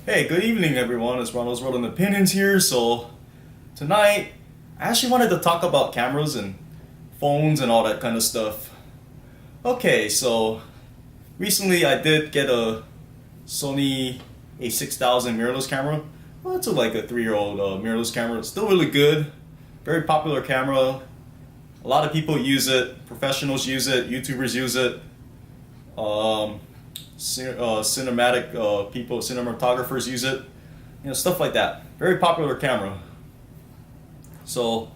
Hey, good evening, everyone. It's Ronald's World and Opinions here. So, tonight, I actually wanted to talk about cameras and phones and all that kind of stuff. Okay, so recently I did get a Sony a6000 mirrorless camera. Well, it's like a 3-year-old mirrorless camera. It's still really good. Very popular camera. A lot of people use it. Professionals use it. YouTubers use it. Cinematic people, cinematographers use it, stuff like that. Very popular camera. So,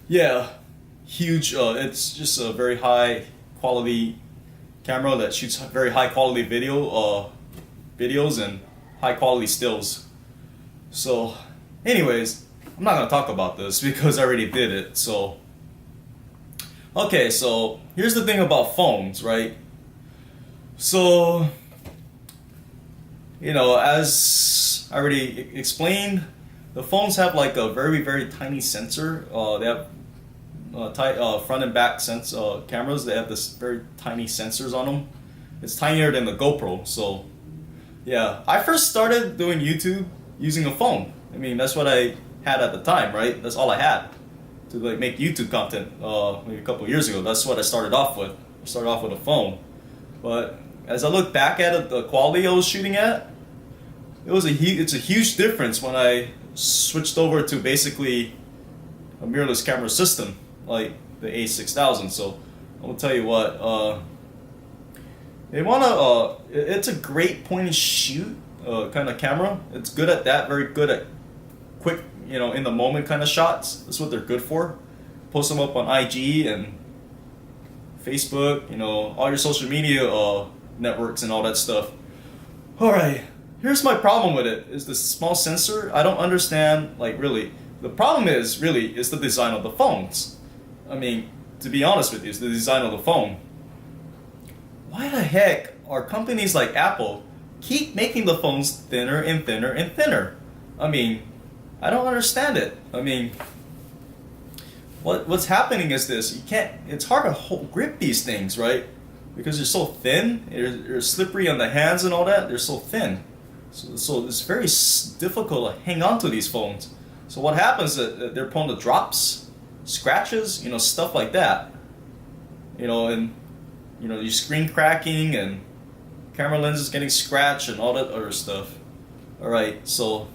yeah, huge. It's just a very high quality camera that shoots very high quality videos and high quality stills. So, anyways, I'm not gonna talk about this because I already did it. So, okay, so here's the thing about phones, right? So, as I already explained, the phones have like a very, very tiny sensor. They have front and back cameras. They have this very tiny sensors on them. It's tinier than the GoPro. So, yeah, I first started doing YouTube using a phone. I mean, that's what I had at the time, right? That's all I had to like make YouTube content. Maybe a couple of years ago, that's what I started off with. I started off with a phone. But as I look back at it, the quality I was shooting at, it's a huge difference when I switched over to basically a mirrorless camera system like the A6000. So I'm gonna tell you what, it's a great point and shoot kind of camera. It's good at that. Very good at quick, in the moment kind of shots. That's what they're good for. Post them up on IG and Facebook, all your social media networks and all that stuff. Alright, here's my problem with it, is the small sensor. I don't understand, really. The problem is the design of the phones. I mean, to be honest with you, it's the design of the phone. Why the heck are companies like Apple keep making the phones thinner and thinner and thinner? I mean, I don't understand it. I mean, what's happening is this. It's hard to grip these things, right? Because they're so thin, they're slippery on the hands and all that. They're so thin, so it's very difficult to hang on to these phones. So what happens is that they're prone to drops, scratches, stuff like that. And your screen cracking and camera lenses getting scratched and all that other stuff. All right, so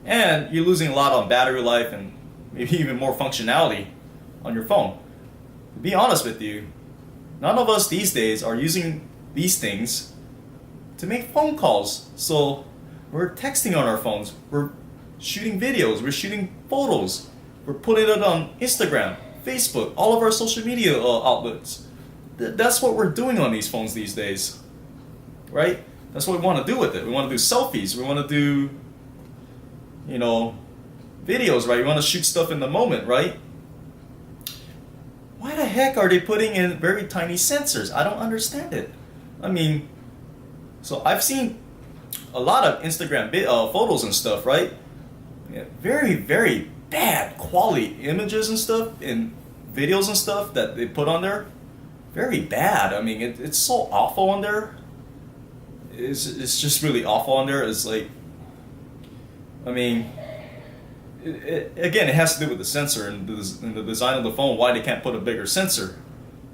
and you're losing a lot on battery life and maybe even more functionality on your phone. To be honest with you, none of us these days are using these things to make phone calls. So we're texting on our phones, we're shooting videos, we're shooting photos, we're putting it on Instagram, Facebook, all of our social media outlets. That's what we're doing on these phones these days, right? That's what we want to do with it. We want to do selfies, we want to do, videos, right? We want to shoot stuff in the moment, right? Why the heck are they putting in very tiny sensors? I don't understand it. I mean, so I've seen a lot of Instagram photos and stuff, right? Yeah, very, very bad quality images and stuff and videos and stuff that they put on there. Very bad. I mean, it's so awful on there. It's just really awful on there. It's like, I mean, again, it has to do with the sensor and the design of the phone. Why they can't put a bigger sensor?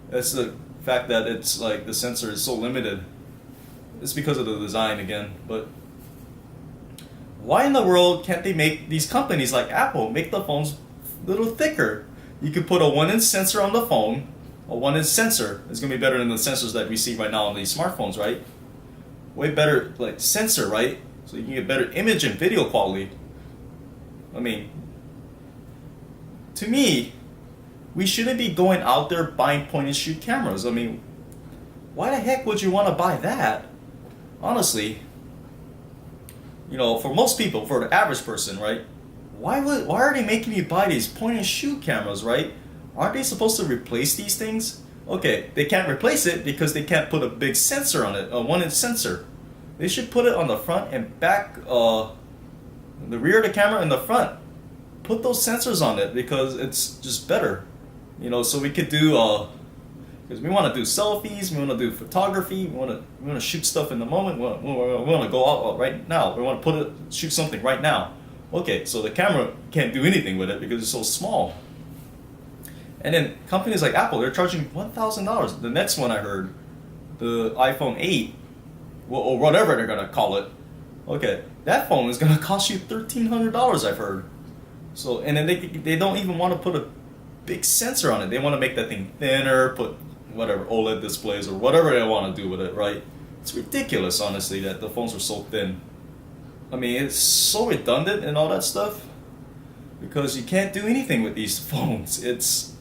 That's the fact that it's like the sensor is so limited. It's because of the design again. But why in the world can't they make these companies like Apple make the phones a little thicker? You could put a 1-inch sensor on the phone. A 1-inch sensor is going to be better than the sensors that we see right now on these smartphones, right? Way better sensor, right? So you can get better image and video quality. I mean, to me, we shouldn't be going out there buying point and shoot cameras. I mean, why the heck would you want to buy that? Honestly, for most people, for the average person, right? Why are they making you buy these point and shoot cameras, right? Aren't they supposed to replace these things? Okay, they can't replace it because they can't put a big sensor on it, a 1-inch sensor. They should put it on the front and back, the rear of the camera and the front. Put those sensors on it because it's just better. So we could do because we want to do selfies, we want to do photography, we want to shoot stuff in the moment. We want to go out right now. We want to shoot something right now. Okay, so the camera can't do anything with it because it's so small. And then companies like Apple, they're charging $1,000. The next one I heard, the iPhone 8, or whatever they're gonna call it. Okay, that phone is gonna cost you $1,300. I've heard. So, and then they don't even want to put a big sensor on it. They want to make that thing thinner, put whatever OLED displays or whatever they want to do with it, right? It's ridiculous, honestly, that the phones are so thin. I mean, it's so redundant and all that stuff because you can't do anything with these phones. It's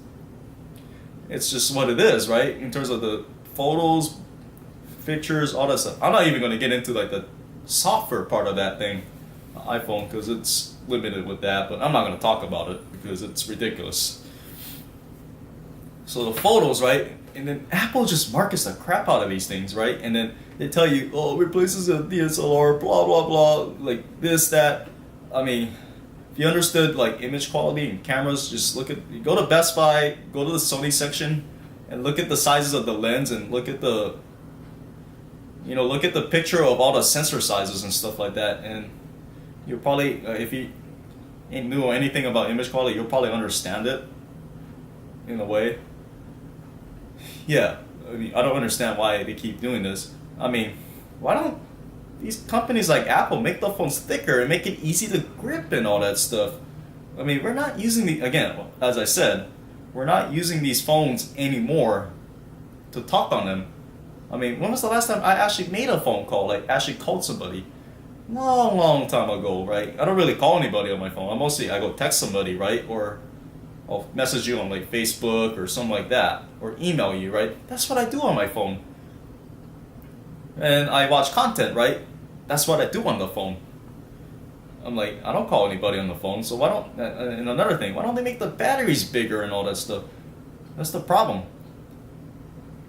just what it is, right? In terms of the photos, pictures, all that stuff. I'm not even going to get into like the software part of that thing, iPhone, because it's limited with that. But I'm not going to talk about it because it's ridiculous. So the photos, right? And then Apple just markets the crap out of these things, right? And then they tell you, oh, it replaces a DSLR, blah, blah, blah, like this, that. I mean, if you understood like image quality and cameras, just go to Best Buy, go to the Sony section, and look at the sizes of the lens and look at the picture of all the sensor sizes and stuff like that. And you'll probably, if you ain't know anything about image quality, you'll probably understand it in a way. Yeah, I mean, I don't understand why they keep doing this. I mean, why don't these companies like Apple make the phones thicker and make it easy to grip and all that stuff? I mean, we're not using again, as I said, we're not using these phones anymore to talk on them. I mean, when was the last time I actually made a phone call, like actually called somebody? Long time ago, right? I don't really call anybody on my phone. I go text somebody, right? Or I'll message you on like Facebook or something like that, or email you, right? That's what I do on my phone. And I watch content, right? That's what I do on the phone. I'm like, I don't call anybody on the phone, so why don't, and another thing, why don't they make the batteries bigger and all that stuff? That's the problem.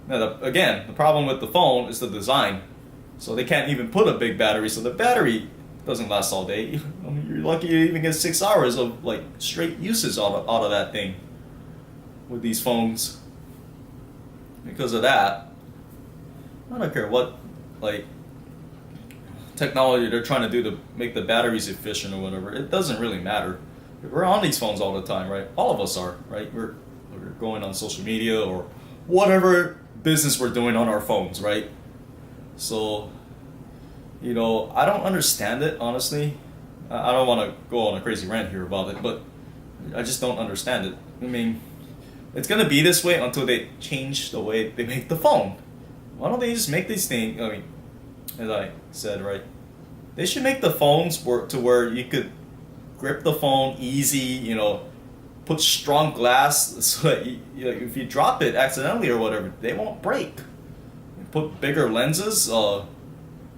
Now, the problem with the phone is the design. So they can't even put a big battery, so the battery doesn't last all day. I mean, you're lucky you even get 6 hours of like straight uses out of that thing with these phones. Because of that, I don't care what like technology they're trying to do to make the batteries efficient or whatever. It doesn't really matter. We're on these phones all the time, right? All of us are, right? We're going on social media or whatever business we're doing on our phones, right? So, I don't understand it, honestly. I don't want to go on a crazy rant here about it, but I just don't understand it. I mean, it's going to be this way until they change the way they make the phone. Why don't they just make these things, I mean, as I said, right? They should make the phones work to where you could grip the phone easy, put strong glass so that if you drop it accidentally or whatever, they won't break. Put bigger lenses.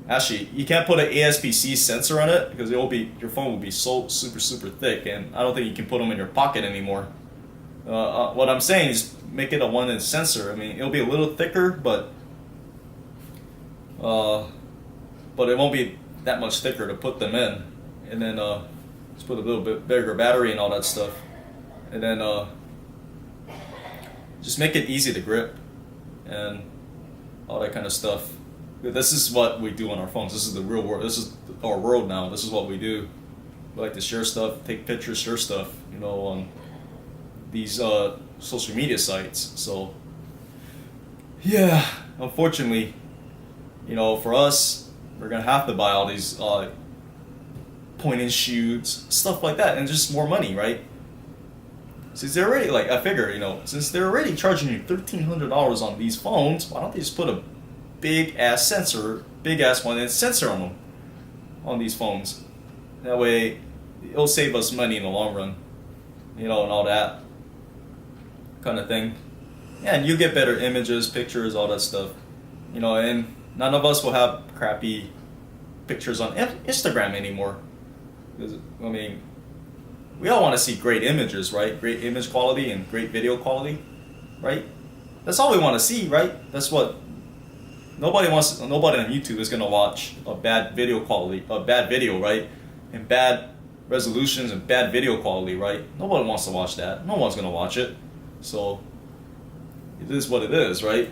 Actually, you can't put an ASPC sensor on it because your phone will be so super thick, and I don't think you can put them in your pocket anymore. What I'm saying is make it a 1-inch sensor. I mean, it'll be a little thicker, but it won't be that much thicker to put them in. And then just put a little bit bigger battery and all that stuff, and then just make it easy to grip and all that kind of stuff. This is what we do on our phones. This is the real world. This is our world now. This is what we do. We like to share stuff, take pictures, share stuff, on these social media sites. So, yeah, unfortunately, for us, we're going to have to buy all these point and shoots, stuff like that, and just more money, right? Since they're already, I figure, since they're already charging you $1,300 on these phones, why don't they just put a big ass 1-inch sensor on them, on these phones? That way, it'll save us money in the long run, and all that kind of thing. Yeah, and you get better images, pictures, all that stuff, and none of us will have crappy pictures on Instagram anymore. I mean, we all want to see great images, right? Great image quality and great video quality, right? That's all we want to see, right? That's what nobody on YouTube is going to watch a bad video quality, right? And bad resolutions and bad video quality, right? Nobody wants to watch that. No one's going to watch it. So, it is what it is, right?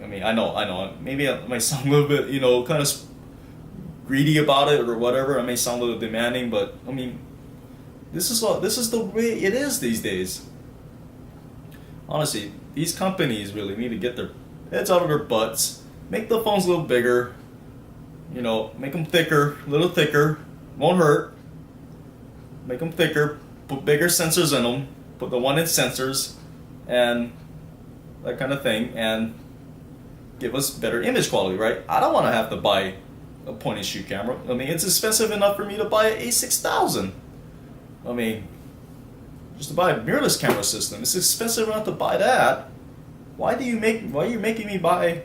I mean, I know. Maybe I might sound a little bit, kind of greedy about it or whatever. I may sound a little demanding, but I mean, this is the way it is these days. Honestly, these companies really need to get their heads out of their butts, make the phones a little bigger, make them thicker, a little thicker, won't hurt. Make them thicker, put bigger sensors in them, put the 1-inch sensors, and that kind of thing, and give us better image quality, right? I don't want to have to buy a point and shoot camera. I mean, it's expensive enough for me to buy an A6000. I mean, just to buy a mirrorless camera system, it's expensive enough to buy that. Why are you making me buy,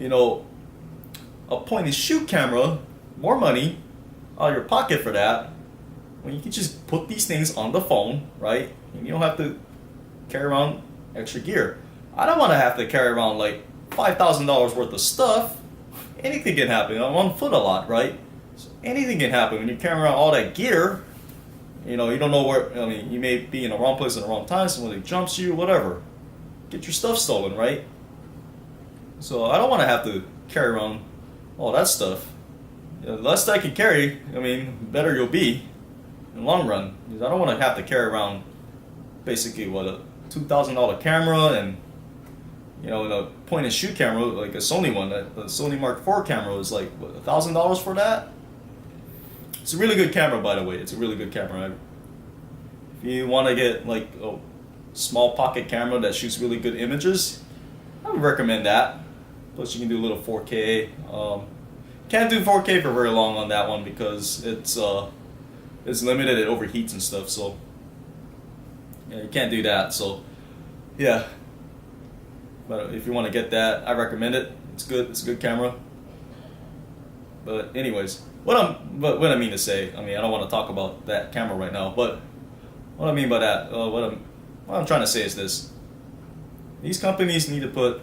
a point and shoot camera, more money out of your pocket for that, when you can just put these things on the phone, right? And you don't have to carry around extra gear. I don't want to have to carry around like $5,000 worth of stuff. Anything can happen. I'm on foot a lot, right? So anything can happen when you're carrying around all that gear. You don't know where. I mean, you may be in the wrong place at the wrong time. Somebody jumps you, whatever. Get your stuff stolen, right? So I don't want to have to carry around all that stuff. The less I can carry, I mean, the better you'll be in the long run. Because I don't want to have to carry around basically a $2,000 camera and a point and shoot camera like a Sony one. The Sony Mark IV camera is like what, $1,000 for that. It's a really good camera, by the way. It's a really good camera. If you want to get like a small pocket camera that shoots really good images, I would recommend that. Plus, you can do a little 4K. Can't do 4K for very long on that one because it's limited. It overheats and stuff. So yeah, you can't do that. So yeah. But if you want to get that, I recommend it. It's good. It's a good camera. But anyways, what I mean to say, I mean, I don't want to talk about that camera right now. But what I mean by that, what I'm trying to say is this: these companies need to put,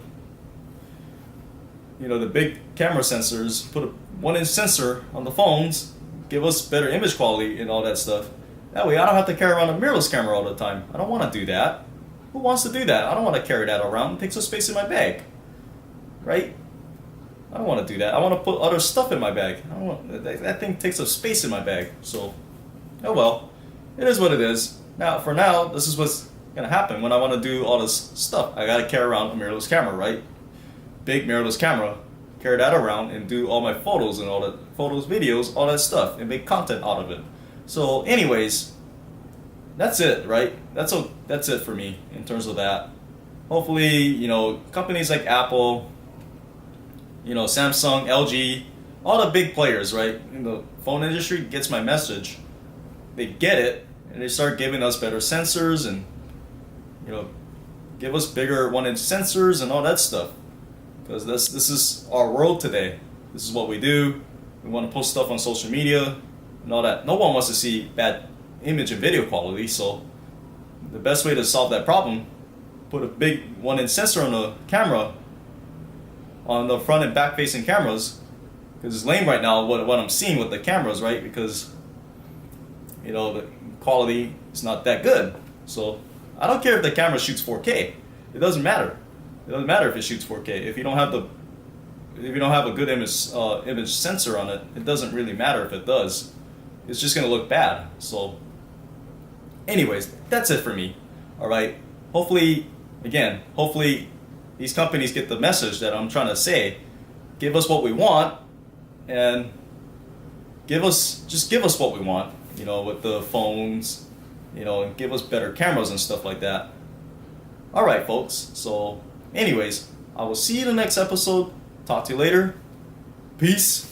the big camera sensors, put a 1-inch sensor on the phones, give us better image quality and all that stuff. That way, I don't have to carry around a mirrorless camera all the time. I don't want to do that. Who wants to do that? I don't want to carry that around. It takes up space in my bag, right? I don't want to do that. I want to put other stuff in my bag. That thing takes up space in my bag. So, oh well, it is what it is. Now, for now, this is what's gonna happen when I want to do all this stuff. I gotta carry around a mirrorless camera, right? Big mirrorless camera. Carry that around and do all my photos and all that photos, videos, all that stuff, and make content out of it. So, anyways, that's it, right? That's it for me in terms of that. Hopefully, companies like Apple, Samsung, LG, all the big players, right, in the phone industry gets my message. They get it, and they start giving us better sensors and, give us bigger 1-inch sensors and all that stuff. Because this is our world today. This is what we do. We want to post stuff on social media and all that. No one wants to see bad image and video quality, so the best way to solve that problem, put a big 1-inch sensor on the camera, on the front and back facing cameras, because it's lame right now what I'm seeing with the cameras, right? Because the quality is not that good. So I don't care if the camera shoots 4K. It doesn't matter. It doesn't matter if it shoots 4K. If you don't have a good image sensor on it, it doesn't really matter if it does. It's just gonna look bad. So anyways, that's it for me. All right. Hopefully these companies get the message that I'm trying to say. Give us what we want, and give us what we want. With the phones, and give us better cameras and stuff like that. All right, folks. So, anyways, I will see you in the next episode. Talk to you later. Peace.